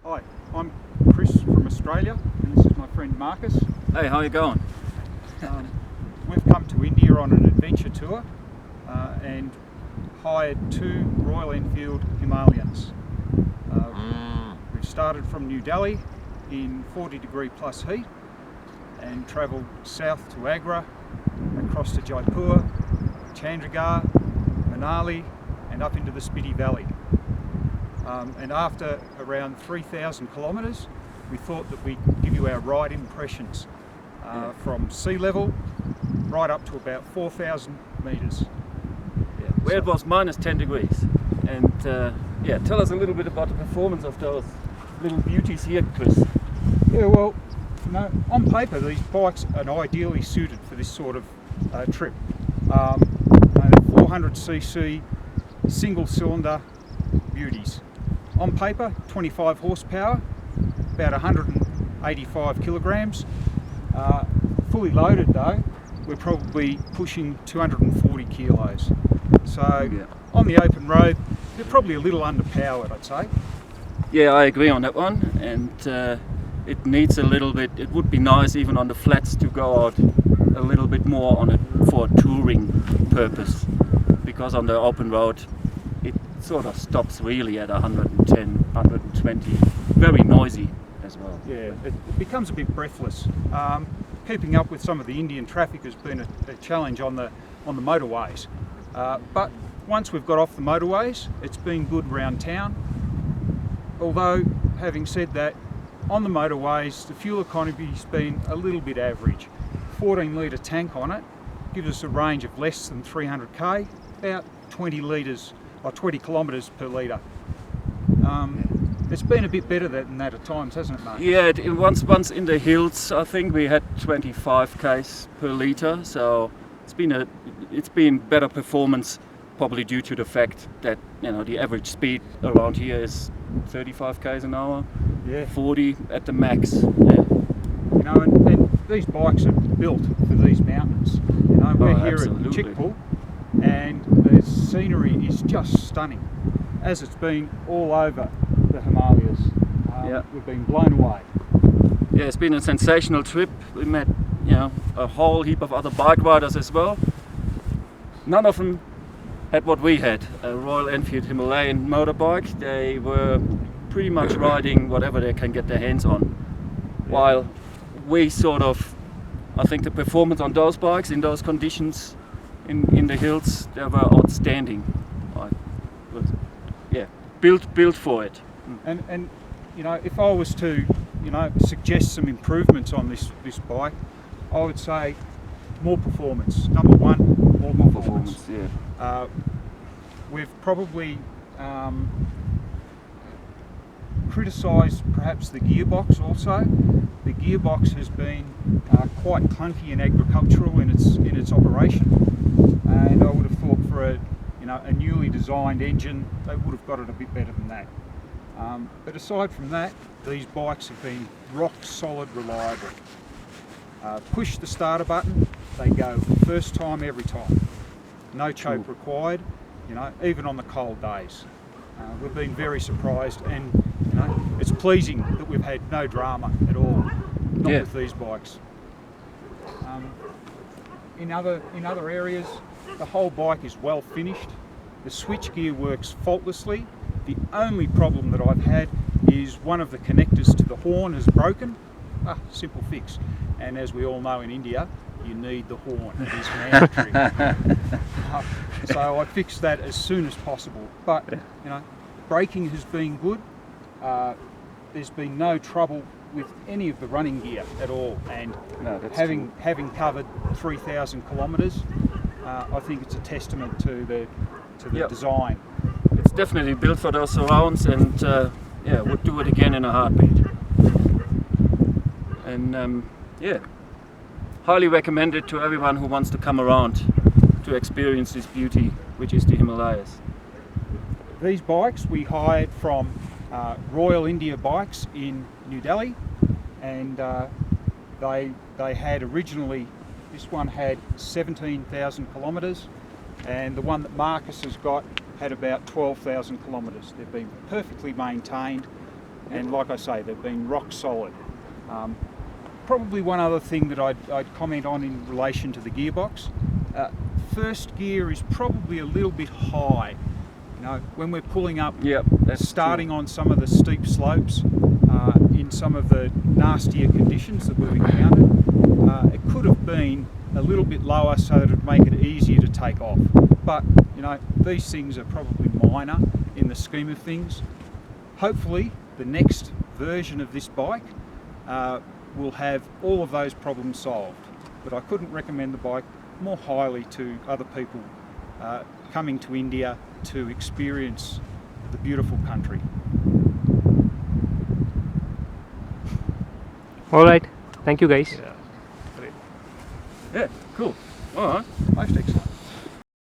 Hi, I'm Chris from Australia, and this is my friend Markus. Hey, how you going? We've come to India on an adventure tour and hired two Royal Enfield Himalayans. We've started from New Delhi in 40-degree plus heat and travelled south to Agra, across to Jaipur, Chandigarh, Manali and up into the Spiti Valley. And after around 3,000 kilometres, we thought that we'd give you our ride impressions from sea level right up to about 4,000 metres. Yeah, where it was minus 10 degrees. And tell us a little bit about the performance of those little beauties here, Chris. Yeah, well, on paper these bikes are ideally suited for this sort of trip. 400cc single cylinder beauties. On paper, 25 horsepower, about 185 kilograms. Fully loaded though, we're probably pushing 240 kilos. So on the open road, they're probably a little underpowered, I'd say. Yeah, I agree on that one. And it needs a little bit, it would be nice even on the flats to go out a little bit more on it for a touring purpose. Because on the open road, it sort of stops really at 110, 120. Very noisy as well. Yeah, it becomes a bit breathless. Keeping up with some of the Indian traffic has been a challenge on the motorways. But once we've got off the motorways, it's been good round town. Although, having said that, on the motorways, the fuel economy's been a little bit average. 14 litre tank on it gives us a range of less than 300k, about 20 litres or 20 kilometres per litre. It's been a bit better than that at times, hasn't it, Mark? Yeah, once in the hills, I think we had 25 k's per litre, so it's been better performance, probably due to the fact that the average speed around here is 35 k's an hour, 40 at the max. Yeah. And these bikes are built for these mountains. We're here absolutely. at Chitkul, and the scenery is just stunning, as it's been all over the Himalayas. We've been blown away. Yeah, it's been a sensational trip. We met a whole heap of other bike riders as well. None of them had what we had, a Royal Enfield Himalayan motorbike. They were pretty much riding whatever they can get their hands on. While we I think the performance on those bikes in those conditions in the hills, they were outstanding. Built for it. And if I was to suggest some improvements on this bike, I would say more performance. Number one, more performance. Yeah. We've probably criticised perhaps the gearbox also. The gearbox has been quite clunky and agricultural in its operation, and I would have thought for a newly designed engine they would have got it a bit better than that. But aside from that, these bikes have been rock solid reliable. Push the starter button, they go first time every time. No choke required, even on the cold days. We've been very surprised, and it's pleasing that we've had no drama at all, not with these bikes. In other areas, the whole bike is well finished. The switchgear works faultlessly. The only problem that I've had is one of the connectors to the horn is broken. Simple fix. And as we all know in India, you need the horn. It is mandatory. So I fixed that as soon as possible. But braking has been good. There's been no trouble with any of the running gear at all. And having covered 3,000 kilometres, I think it's a testament to the design. It's definitely built for those surrounds, and would do it again in a heartbeat. And highly recommend it to everyone who wants to come around to experience this beauty, which is the Himalayas. These bikes we hired from Royal India Bikes in New Delhi, and they had originally, this one had 17,000 kilometres, and the one that Markus has got had about 12,000 kilometres. They've been perfectly maintained. and like I say, they've been rock solid. Probably one other thing that I'd comment on in relation to the gearbox. First gear is probably a little bit high. You know, when we're pulling up, starting on some of the steep slopes, in some of the nastier conditions that we've encountered, it could have been a little bit lower so that it would make it easier to take off. But you know, these things are probably minor in the scheme of things. Hopefully, the next version of this bike will have all of those problems solved. But I couldn't recommend the bike more highly to other people coming to India to experience the beautiful country. All right, thank you guys. Yeah, cool. All right. Most excellent.